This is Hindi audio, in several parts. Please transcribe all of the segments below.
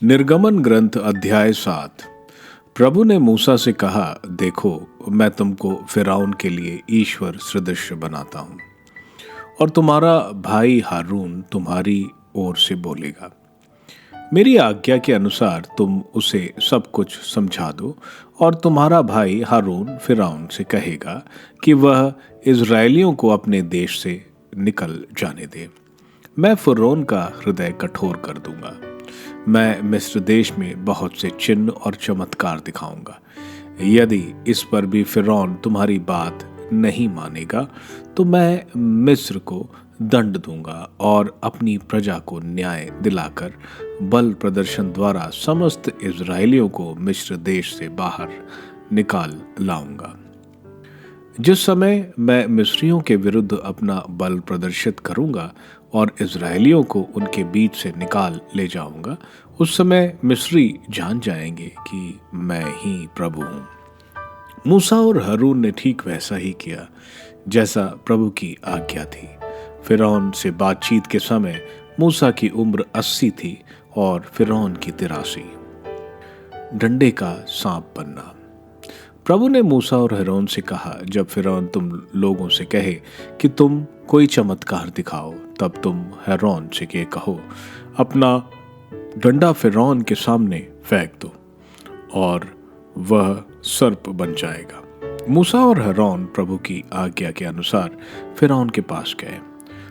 निर्गमन ग्रंथ अध्याय 7। प्रभु ने मूसा से कहा, देखो मैं तुमको फिरौन के लिए ईश्वर सदृश बनाता हूँ और तुम्हारा भाई हारून तुम्हारी ओर से बोलेगा। मेरी आज्ञा के अनुसार तुम उसे सब कुछ समझा दो और तुम्हारा भाई हारून फिरौन से कहेगा कि वह इज़राइलियों को अपने देश से निकल जाने दे। मैं फिरौन का हृदय कठोर कर दूंगा। मैं मिस्र देश में बहुत से चिन्ह और चमत्कार दिखाऊंगा। यदि इस पर भी फिरौन तुम्हारी बात नहीं मानेगा तो मैं मिस्र को दंड दूंगा और अपनी प्रजा को न्याय दिलाकर बल प्रदर्शन द्वारा समस्त इज़राइलियों को मिस्र देश से बाहर निकाल लाऊंगा। जिस समय मैं मिस्रियों के विरुद्ध अपना बल प्रदर्शित करूंगा और इज़राइलियों को उनके बीच से निकाल ले जाऊंगा, उस समय मिस्री जान जाएंगे कि मैं ही प्रभु हूं। मूसा और हारून ने ठीक वैसा ही किया जैसा प्रभु की आज्ञा थी। फिरौन से बातचीत के समय मूसा की उम्र 80 थी और फिरौन की 83। डंडे का सांप बनना। प्रभु ने मूसा और हारून से कहा, जब फिरौन तुम लोगों से कहे कि तुम कोई चमत्कार दिखाओ, तब तुम हारून से ये कहो, अपना डंडा फिरौन के सामने फेंक दो और वह सर्प बन जाएगा। मूसा और हारून प्रभु की आज्ञा के अनुसार फिरौन के पास गए।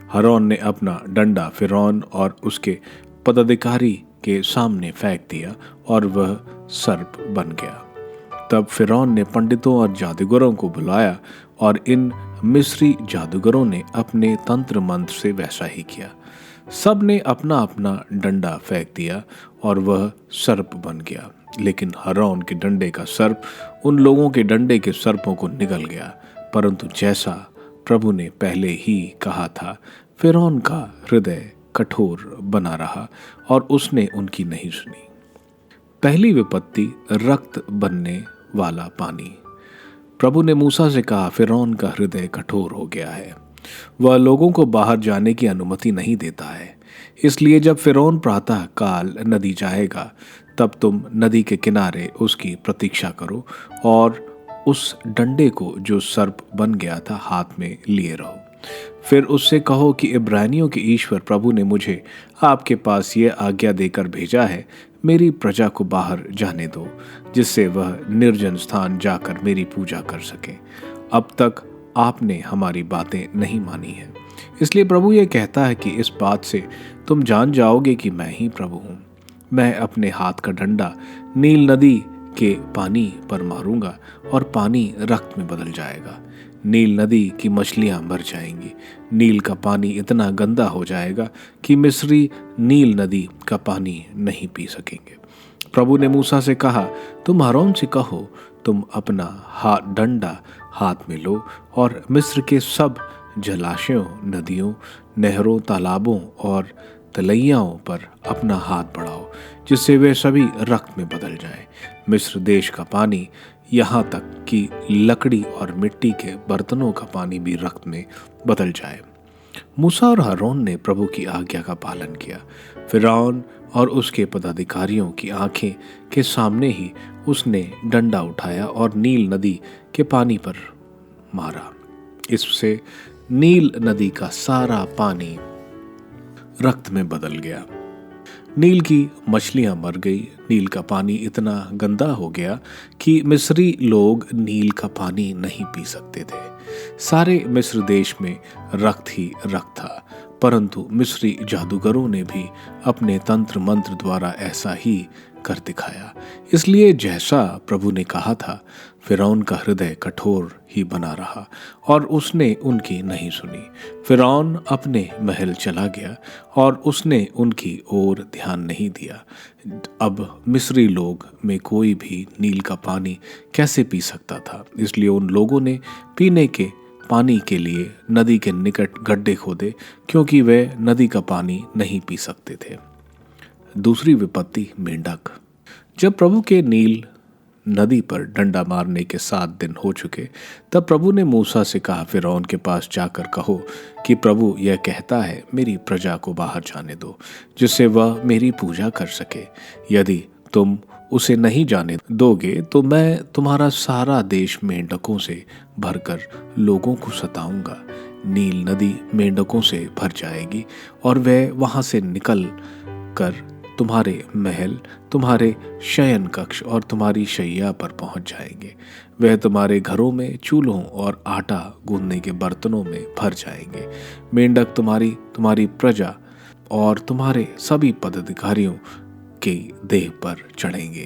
हारून ने अपना डंडा फिरौन और उसके पदाधिकारी के सामने फेंक दिया और वह सर्प बन गया। तब फिरौन ने पंडितों और जादूगरों को बुलाया और इन मिस्री जादूगरों ने अपने तंत्र मंत्र से वैसा ही किया। सब ने अपना अपना डंडा फेंक दिया और वह सर्प बन गया, लेकिन हारून के डंडे का सर्प उन लोगों के डंडे के सर्पों को निगल गया। परंतु जैसा प्रभु ने पहले ही कहा था, फिरौन का हृदय कठोर बना रहा और उसने उनकी नहीं सुनी। पहली विपत्ति, रक्त बनने वाला पानी। प्रभु ने मूसा से कहा, फिरौन का हृदय कठोर हो गया है, वह लोगों को बाहर जाने की अनुमति नहीं देता है। इसलिए जब फिरौन प्रातः काल नदी जाएगा, तब तुम नदी के किनारे उसकी प्रतीक्षा करो और उस डंडे को जो सर्प बन गया था हाथ में लिए रहो। फिर उससे कहो कि इब्रानियों के ईश्वर प्रभु ने मुझे आपके पास ये आज्ञा देकर भेजा है, मेरी प्रजा को बाहर जाने दो, जिससे वह निर्जन स्थान जाकर मेरी पूजा कर सके। अब तक आपने हमारी बातें नहीं मानी हैं। इसलिए प्रभु ये कहता है कि इस बात से तुम जान जाओगे कि मैं ही प्रभु हूँ। मैं अपने हाथ का डंडा नील नदी के पानी पर मारूंगा और पानी रक्त में बदल जाएगा। नील नदी की मछलियां मर जाएंगी। नील का पानी इतना गंदा हो जाएगा कि मिस्री नील नदी का पानी नहीं पी सकेंगे। प्रभु ने मूसा से कहा, तुम हारून से कहो, तुम अपना डंडा हाथ में लो और मिस्र के सब जलाशयों, नदियों, नहरों, तालाबों और तलैयाओं पर अपना हाथ बढ़ाओ, जिससे वे सभी रक्त में बदल जाएं। मिस्र देश का पानी, यहाँ तक कि लकड़ी और मिट्टी के बर्तनों का पानी भी रक्त में बदल जाए। मूसा और हारून ने प्रभु की आज्ञा का पालन किया। फिरौन और उसके पदाधिकारियों की आंखें के सामने ही उसने डंडा उठाया और नील नदी के पानी पर मारा। इससे नील नदी का सारा पानी रक्त में बदल गया। नील की मछलियां मर गई। नील का पानी इतना गंदा हो गया कि मिस्री लोग नील का पानी नहीं पी सकते थे। सारे मिस्र देश में रक्त ही रक्त था, परंतु मिस्री जादूगरों ने भी अपने तंत्र मंत्र द्वारा ऐसा ही कर दिखाया। इसलिए जैसा प्रभु ने कहा था, फिरौन का हृदय कठोर ही बना रहा और उसने उनकी नहीं सुनी। फिरौन अपने महल चला गया और उसने उनकी ओर ध्यान नहीं दिया। अब मिस्री लोग में कोई भी नील का पानी कैसे पी सकता था? इसलिए उन लोगों ने पीने के पानी के लिए नदी के निकट गड्ढे खोदे, क्योंकि वे नदी का पानी नहीं पी सकते थे। दूसरी विपत्ति, मेंढक। जब प्रभु के नील नदी पर डंडा मारने के 7 दिन हो चुके, तब प्रभु ने मूसा से कहा, फिरौन के पास जाकर कहो कि प्रभु यह कहता है, मेरी प्रजा को बाहर जाने दो, जिससे वह मेरी पूजा कर सके। यदि तुम उसे नहीं जाने दोगे तो मैं तुम्हारा सारा देश मेंढकों से भरकर लोगों को सताऊंगा। नील नदी मेंढकों से भर जाएगी और वे वहां से निकल कर तुम्हारे महल, तुम्हारे शयन कक्ष और तुम्हारी शैया पर पहुंच जाएंगे। वह तुम्हारे घरों में चूल्हों और आटा गूंदने के बर्तनों में भर जाएंगे। मेंढक तुम्हारी प्रजा और तुम्हारे सभी पदाधिकारियों के देह पर चढ़ेंगे।